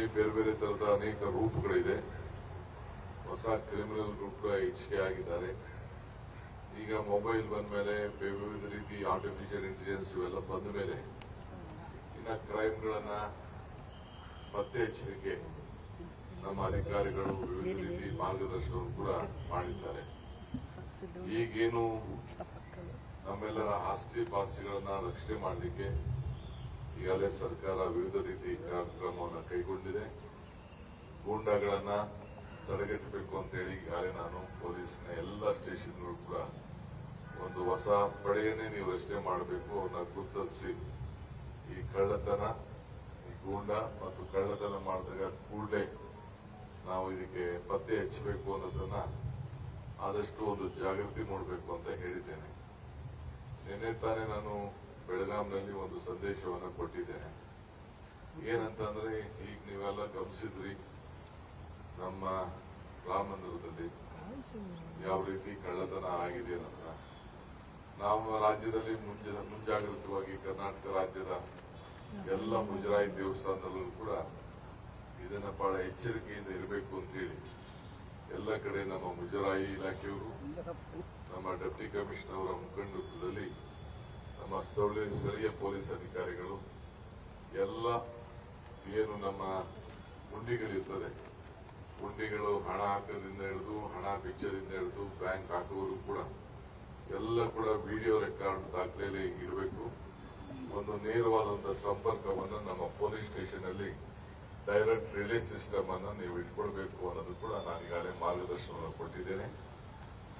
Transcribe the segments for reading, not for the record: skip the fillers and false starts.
ಸಮಾಜದಲ್ಲಿ ಬೇರೆ ಬೇರೆ ತರದ ಅನೇಕ ರೂಪಗಳಿದೆ. ಹೊಸ ಕ್ರಿಮಿನಲ್ ರೂಪ ಹೆಚ್ಚಿಗೆ ಆಗಿದ್ದಾರೆ. ಈಗ ಮೊಬೈಲ್ ಬಂದ ಮೇಲೆ ವಿವಿಧ ರೀತಿ ಆರ್ಟಿಫಿಷಿಯಲ್ ಇಂಟೆಲಿಜೆನ್ಸ್ ಇವೆಲ್ಲ ಬಂದ ಮೇಲೆ ಇನ್ನ ಕ್ರೈಮ್ಗಳನ್ನ ಪತ್ತೆ ಹಚ್ಚಲಿಕ್ಕೆ ನಮ್ಮ ಅಧಿಕಾರಿಗಳು ವಿವಿಧ ರೀತಿ ಮಾರ್ಗದರ್ಶನ ಕೂಡ ಮಾಡಿದ್ದಾರೆ. ಈಗೇನು ನಮ್ಮೆಲ್ಲರ ಆಸ್ತಿ ಪಾಸ್ತಿಗಳನ್ನ ರಕ್ಷಣೆ ಮಾಡಲಿಕ್ಕೆ ಈಗಾಗಲೇ ಸರ್ಕಾರ ವಿವಿಧ ರೀತಿ ಕಾರ್ಯಕ್ರಮವನ್ನು ಕೈಗೊಂಡಿದೆ. ಗೂಂಡಾಗಳನ್ನ ತಡೆಗಟ್ಟಬೇಕು ಅಂತ ಹೇಳಿ ಈಗಾಗಲೇ ನಾನು ಪೊಲೀಸ್ನ ಎಲ್ಲ ಸ್ಟೇಷನ್ಗಳು ಕೂಡ ಒಂದು ಹೊಸ ಪಡೆಯನ್ನೇ ನೀವು ರಚನೆ ಮಾಡಬೇಕು, ಅವನ್ನ ಗುರುತಿಸಿ ಈ ಕಳ್ಳತನ, ಈ ಗೂಂಡ ಮತ್ತು ಕಳ್ಳತನ ಮಾಡಿದಾಗ ಕೂಡಲೇ ನಾವು ಇದಕ್ಕೆ ಪತ್ತೆ ಹಚ್ಚಬೇಕು ಅನ್ನೋದನ್ನ ಆದಷ್ಟು ಒಂದು ಜಾಗೃತಿ ಮೂಡಬೇಕು ಅಂತ ಹೇಳಿದ್ದೇನೆ. ನಿನ್ನೆ ತಾನೇ ನಾನು ಬೆಳಗಾಂನಲ್ಲಿ ಒಂದು ಸಂದೇಶವನ್ನು ಕೊಟ್ಟಿದ್ದೇನೆ. ಏನಂತಂದ್ರೆ ಈಗ ನೀವೆಲ್ಲ ಗಮನಿಸಿದ್ರಿ, ನಮ್ಮ ರಾಮ ಮಂದಿರದಲ್ಲಿ ಯಾವ ರೀತಿ ಕಳ್ಳತನ ಆಗಿದೆ ಅನ್ನೋದನ್ನ ನಾವು ರಾಜ್ಯದಲ್ಲಿ ಮುಂಜಾಗ್ರತವಾಗಿ ಕರ್ನಾಟಕ ರಾಜ್ಯದ ಎಲ್ಲ ಮುಜರಾಯಿ ದೇವಸ್ಥಾನದಲ್ಲೂ ಕೂಡ ಇದನ್ನ ಬಹಳ ಎಚ್ಚರಿಕೆಯಿಂದ ಇರಬೇಕು ಅಂತೇಳಿ ಎಲ್ಲ ಕಡೆ ನಮ್ಮ ಮುಜರಾಯಿ ಇಲಾಖೆಯವರು, ನಮ್ಮ ಡೆಪ್ಟಿ ಕಮಿಷನರ್ ಅವರ ಮುಖಂಡತ್ವದಲ್ಲಿ ನಮ್ಮ ಸ್ಥಳೀಯ ಪೊಲೀಸ್ ಅಧಿಕಾರಿಗಳು ಎಲ್ಲ ಏನು ನಮ್ಮ ಗುಂಡಿಗಳಿರ್ತದೆ, ಗುಂಡಿಗಳು ಹಣ ಹಾಕೋದ್ರಿಂದ ಹಿಡಿದು ಹಣ ಬಿಚ್ಚೋದ್ರಿಂದ ಹಿಡಿದು ಬ್ಯಾಂಕ್ ಹಾಕುವವರು ಕೂಡ ಎಲ್ಲ ಕೂಡ ವಿಡಿಯೋ ರೆಕಾರ್ಡ್ ದಾಖಲೆಯಲ್ಲಿ ಇರಬೇಕು. ಒಂದು ನೇರವಾದಂತಹ ಸಂಪರ್ಕವನ್ನು ನಮ್ಮ ಪೊಲೀಸ್ ಸ್ಟೇಷನ್ ಅಲ್ಲಿ ಡೈರೆಕ್ಟ್ ರಿಲೇ ಸಿಸ್ಟಮ್ ಅನ್ನು ನೀವು ಇಟ್ಕೊಳ್ಬೇಕು ಅನ್ನೋದು ಕೂಡ ನಾನು ಈಗಾಗಲೇ ಮಾರ್ಗದರ್ಶನವನ್ನು ಕೊಟ್ಟಿದ್ದೇನೆ.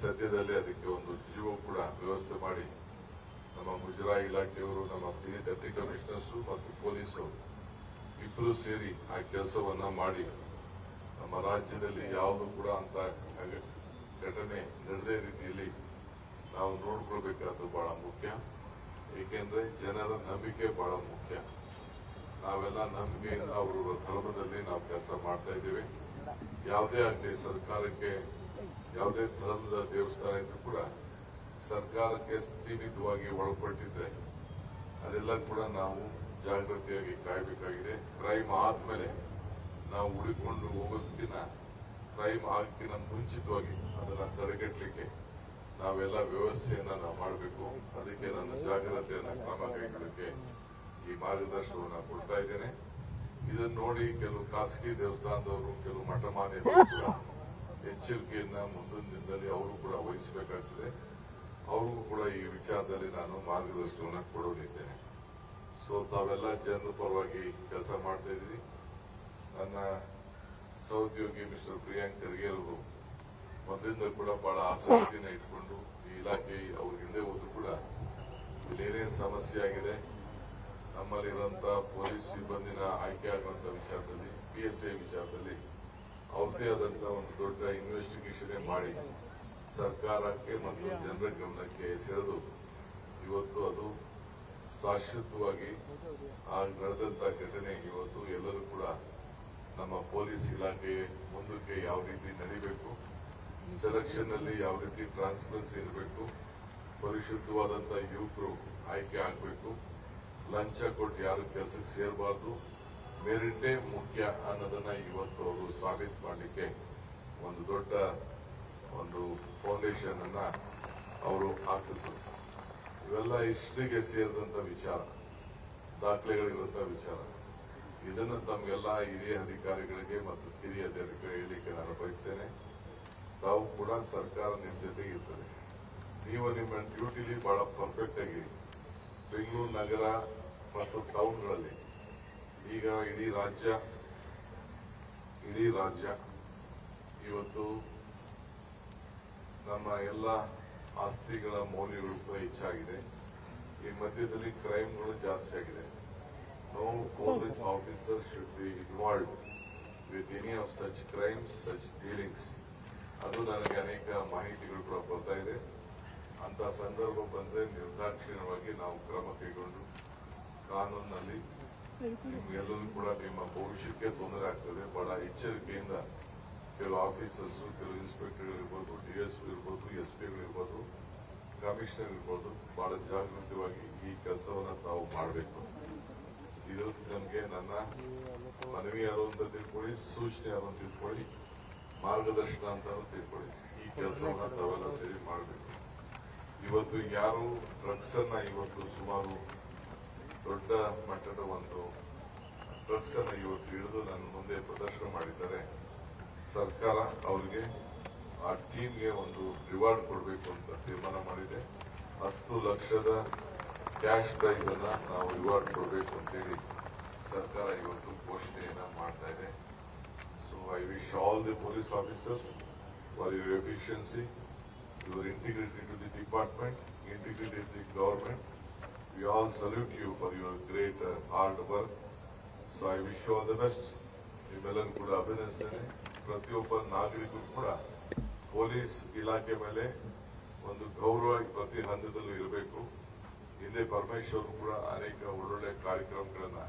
ಸದ್ಯದಲ್ಲೇ ಅದಕ್ಕೆ ಒಂದು ಜಿಯೋ ಕೂಡ ವ್ಯವಸ್ಥೆ ಮಾಡಿ ನಮ್ಮ ಮುಜರಾಯಿ ಇಲಾಖೆಯವರು, ನಮ್ಮ ಡೆಪ್ಟಿ ಕಮಿಷನರ್ಸ್ ಮತ್ತು ಪೊಲೀಸರು ಇಬ್ಬರು ಸೇರಿ ಆ ಕೆಲಸವನ್ನ ಮಾಡಿ ನಮ್ಮ ರಾಜ್ಯದಲ್ಲಿ ಯಾವುದು ಕೂಡ ಅಂತ ಘಟನೆ ನಡೆದೇ ರೀತಿಯಲ್ಲಿ ನಾವು ನೋಡ್ಕೊಳ್ಬೇಕಾದ್ದು ಬಹಳ ಮುಖ್ಯ. ಏಕೆಂದ್ರೆ ಜನರ ನಂಬಿಕೆ ಬಹಳ ಮುಖ್ಯ. ನಾವೆಲ್ಲ ನಂಬಿಕೆಯಿಂದ ಅವರ ಧರ್ಮದಲ್ಲಿ ನಾವು ಕೆಲಸ ಮಾಡ್ತಾ ಇದ್ದೇವೆ. ಯಾವುದೇ ಆಗಲಿ ಸರ್ಕಾರಕ್ಕೆ ಯಾವುದೇ ಧರ್ಮದ ದೇವಸ್ಥಾನ ಇದ್ರೂ ಕೂಡ ಸರ್ಕಾರಕ್ಕೆ ಸೀಮಿತವಾಗಿ ಒಳಪಟ್ಟಿದ್ರೆ ಅದೆಲ್ಲ ಕೂಡ ನಾವು ಜಾಗೃತಿಯಾಗಿ ಕಾಯಬೇಕಾಗಿದೆ. ಕ್ರೈಮ್ ಆದ್ಮೇಲೆ ನಾವು ಉಳಿಕೊಂಡು ಹೋಗೋದಕ್ಕಿಂತ ಕ್ರೈಮ್ ಆಗಕ್ಕಿಂತ ಮುಂಚಿತವಾಗಿ ಅದನ್ನ ತಡೆಗಟ್ಟಲಿಕ್ಕೆ ನಾವೆಲ್ಲ ವ್ಯವಸ್ಥೆಯನ್ನ ನಾವು ಮಾಡಬೇಕು. ಅದಕ್ಕೆ ನನ್ನ ಜಾಗ್ರತೆಯನ್ನ ಕ್ರಮ ಕೈಗೊಳ್ಳಕ್ಕೆ ಈ ಮಾರ್ಗದರ್ಶನವನ್ನು ಕೊಡ್ತಾ ಇದ್ದೇನೆ. ಇದನ್ನು ನೋಡಿ ಕೆಲವು ಖಾಸಗಿ ದೇವಸ್ಥಾನದವರು, ಕೆಲವು ಮಠಮಾನ್ಯರು ಕೂಡ ಎಚ್ಚರಿಕೆಯನ್ನ ಮುಂದಿನ ದಿನದಲ್ಲಿ ಅವರು ಕೂಡ ವಹಿಸಬೇಕಾಗ್ತದೆ. ಅವ್ರಿಗೂ ಕೂಡ ಈ ವಿಚಾರದಲ್ಲಿ ನಾನು ಮಾರ್ಗದರ್ಶನವನ್ನು ಕೊಡಲಿದ್ದೇನೆ. ಸೊ ತಾವೆಲ್ಲ ಜನರ ಪರವಾಗಿ ಕೆಲಸ ಮಾಡ್ತಾ ಇದ್ದೀರಿ. ನನ್ನ ಸಹೋದ್ಯೋಗಿ ಮಿಸ್ಟರ್ ಪ್ರಿಯಾಂಕ್ ಖರ್ಗೆ ಅವರು ಮೊದಲಿಂದ ಕೂಡ ಬಹಳ ಆಸಕ್ತಿನ ಇಟ್ಕೊಂಡು ಈ ಇಲಾಖೆ ಅವ್ರ ಹಿಂದೆ ಹೋದ್ರು ಕೂಡ ಇಲ್ಲೇನೇ ಸಮಸ್ಯೆ ಆಗಿದೆ, ನಮ್ಮಲ್ಲಿರುವಂತಹ ಪೊಲೀಸ್ ಸಿಬ್ಬಂದಿನ ಆಯ್ಕೆ ಆಗುವಂತಹ ವಿಚಾರದಲ್ಲಿ, PSI ವಿಚಾರದಲ್ಲಿ ಅವ್ರದೇ ಆದಂತಹ ಒಂದು ದೊಡ್ಡ ಇನ್ವೆಸ್ಟಿಗೇಷನ್ ಮಾಡಿ ಸರ್ಕಾರಕ್ಕೆ ಮತ್ತು ಜನರ ಗಮನಕ್ಕೆ ಸೆಳೆದು ಇವತ್ತು ಅದು ಶಾಶ್ವತವಾಗಿ ನಡೆದಂತಹ ಘಟನೆ ಇವತ್ತು ಎಲ್ಲರೂ ಕೂಡ ನಮ್ಮ ಪೊಲೀಸ್ ಇಲಾಖೆ ಮುಂದಕ್ಕೆ ಯಾವ ರೀತಿ ನಡೀಬೇಕು, ಸೆಲೆಕ್ಷನ್ ಅಲ್ಲಿ ಯಾವ ರೀತಿ ಟ್ರಾನ್ಸ್ಪರೆನ್ಸಿ ಇರಬೇಕು, ಪರಿಶುದ್ಧವಾದಂತಹ ಯುವಕರು ಆಯ್ಕೆ ಆಗಬೇಕು, ಲಂಚ ಕೊಟ್ಟು ಯಾರು ಕೆಲಸಕ್ಕೆ ಸೇರಬಾರ್ದು, ಮೆರಿಟೇ ಮುಖ್ಯ ಅನ್ನೋದನ್ನ ಇವತ್ತು ಅವರು ಸಾಬೀತು ಮಾಡಲಿಕ್ಕೆ ಒಂದು ದೊಡ್ಡ ಒಂದು ಫೌಂಡೇಶನ್ ಅನ್ನ ಅವರು ಹಾಕಿದ್ರು. ಇವೆಲ್ಲ ಹಿಸ್ಟ್ರಿಗೆ ಸೇರಿದಂತ ವಿಚಾರ, ದಾಖಲೆಗಳಿರುವಂತಹ ವಿಚಾರ. ಇದನ್ನು ತಮಗೆಲ್ಲ ಹಿರಿಯ ಅಧಿಕಾರಿಗಳಿಗೆ ಮತ್ತು ಕಿರಿಯ ಅಧಿಕಾರಿಗಳಿಗೆ ಹೇಳಲಿಕ್ಕೆ ನಾನು ಬಯಸ್ತೇನೆ. ತಾವು ಕೂಡ ಸರ್ಕಾರ ನಿಮ್ಮ ಜೊತೆಗೆ ಇರ್ತದೆ. ನೀವು ನಿಮ್ಮ ಡ್ಯೂಟಿಲಿ ಬಹಳ ಪರ್ಫೆಕ್ಟ್ ಆಗಿರಿ. ಬೆಂಗಳೂರು ನಗರ ಮತ್ತು ಟೌನ್ಗಳಲ್ಲಿ ಈಗ ಇಡೀ ರಾಜ್ಯ ಇವತ್ತು ನಮ್ಮ ಎಲ್ಲ ಆಸ್ತಿಗಳ ಮೌಲ್ಯಗಳು ಕೂಡ ಹೆಚ್ಚಾಗಿದೆ. ಈ ಮಧ್ಯದಲ್ಲಿ ಕ್ರೈಮ್ಗಳು ಜಾಸ್ತಿ ಆಗಿದೆ. No police officer should be involve with any of such crimes, such dealings. ಅದು ನನಗೆ ಅನೇಕ ಮಾಹಿತಿಗಳು ಕೂಡ ಬರ್ತಾ ಇದೆ. ಅಂತ ಸಂದರ್ಭ ಬಂದ್ರೆ ನಿರ್ದಾಕ್ಷಿಣ್ಯವಾಗಿ ನಾವು ಕ್ರಮ ಕೈಗೊಂಡು ಕಾನೂನಿನಲ್ಲಿ ನಿಮ್ಗೆಲ್ಲರೂ ಕೂಡ ನಿಮ್ಮ ಭವಿಷ್ಯಕ್ಕೆ ತೊಂದರೆ ಆಗ್ತದೆ. ಬಹಳ ಎಚ್ಚರಿಕೆಯಿಂದ ಕೆಲವು ಆಫೀಸರ್ಸ್, ಕೆಲವು ಇನ್ಸ್ಪೆಕ್ಟರ್ಗಳು ಇರ್ಬೋದು, DSP ಇರ್ಬೋದು, SP ಇರ್ಬೋದು, ಕಮಿಷನರ್ ಇರ್ಬೋದು, ಬಹಳ ಜಾಗೃತವಾಗಿ ಈ ಕೆಲಸವನ್ನ ತಾವು ಮಾಡಬೇಕು. ಇದು ನಮಗೆ ನನ್ನ ಮನವಿ ಯಾರು ಅಂತ ತಿಳ್ಕೊಳ್ಳಿ, ಸೂಚನೆ ಯಾರು ಅಂತ ತಿಳ್ಕೊಳ್ಳಿ, ಮಾರ್ಗದರ್ಶನ ಅಂತಾನು ತಿಳ್ಕೊಳ್ಳಿ. ಈ ಕೆಲಸವನ್ನ ತಾವೆಲ್ಲ ಸೇರಿ ಮಾಡಬೇಕು. ಇವತ್ತು ಯಾರು ಡ್ರಗ್ಸ್ ಅನ್ನ ಇವತ್ತು ಸುಮಾರು ದೊಡ್ಡ ಮಟ್ಟದ ಒಂದು ಡ್ರಗ್ಸ್ ಅನ್ನ ಇವತ್ತು ಹಿಡಿದು ನನ್ನ ಮುಂದೆ ಪ್ರದರ್ಶನ ಮಾಡಿದ್ದಾರೆ, ಸರ್ಕಾರ ಅವರಿಗೆ ಆ ಟೀಮ್ಗೆ ಒಂದು ರಿವಾರ್ಡ್ ಕೊಡಬೇಕು ಅಂತ ತೀರ್ಮಾನ ಮಾಡಿದೆ. 10 ಲಕ್ಷದ ಕ್ಯಾಶ್ ಪ್ರೈಸ್ ಅನ್ನ ನಾವು ರಿವಾರ್ಡ್ ಕೊಡಬೇಕು ಅಂತೇಳಿ ಸರ್ಕಾರ ಇವತ್ತು ಘೋಷಣೆಯನ್ನ ಮಾಡ್ತಾ ಇದೆ. So I wish all the police officers for your efficiency, your integrity to the department, integrity to the government. We all salute you for your great hard work. So I wish you all the best. ನಿಮ್ಮೆಲ್ಲರೂ ಕೂಡ ಅಭಿನಂದಿಸ್ತೇನೆ. ಪ್ರತಿಯೊಬ್ಬ ನಾಗರಿಕರು ಕೂಡ police ಇಲಾಖೆ ಮೇಲೆ ಒಂದು ಗೌರವ ಪ್ರತಿ ಹಂತದಲ್ಲೂ ಇರಬೇಕು. ಹಿಂದೆ ಪರಮೇಶ್ವರ್ ಕೂಡ ಅನೇಕ ಒಳ್ಳೊಳ್ಳೆ ಕಾರ್ಯಕ್ರಮಗಳನ್ನ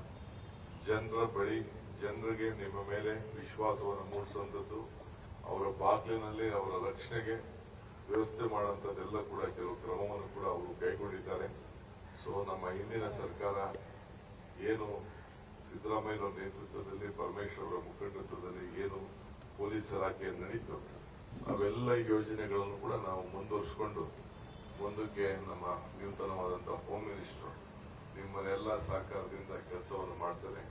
ಜನರ ಬಳಿ ಜನರಿಗೆ ನಿಮ್ಮ ಮೇಲೆ ವಿಶ್ವಾಸವನ್ನು ಮೂಡಿಸುವಂಥದ್ದು, ಅವರ ಬಾಗಿಲಿನಲ್ಲಿ ಅವರ ರಕ್ಷಣೆಗೆ ವ್ಯವಸ್ಥೆ ಮಾಡುವಂತದ್ದೆಲ್ಲ ಕೂಡ ಕೆಲವು ಕ್ರಮವನ್ನು ಕೂಡ ಅವರು ಕೈಗೊಂಡಿದ್ದಾರೆ. ಸೊ ನಮ್ಮ ಹಿಂದಿನ ಸರ್ಕಾರ ಏನು ಸಿದ್ದರಾಮಯ್ಯ ನೇತೃತ್ವದಲ್ಲಿ, ಪರಮೇಶ್ವರ್ ಅವರ ಮುಖಂಡತ್ವದಲ್ಲಿ ಏನು ಪೊಲೀಸ್ ಇಲಾಖೆ ನಡೀತು, ಅವೆಲ್ಲ ಯೋಜನೆಗಳನ್ನು ಕೂಡ ನಾವು ಮುಂದುವರಿಸಿಕೊಂಡು ಮುಂದಕ್ಕೆ ನಮ್ಮ ನೂತನವಾದಂತಹ ಹೋಮ್ ಮಿನಿಸ್ಟರ್ ನಿಮ್ಮನ್ನೆಲ್ಲ ಸಹಕಾರದಿಂದ ಕೆಲಸವನ್ನು ಮಾಡ್ತಾರೆ.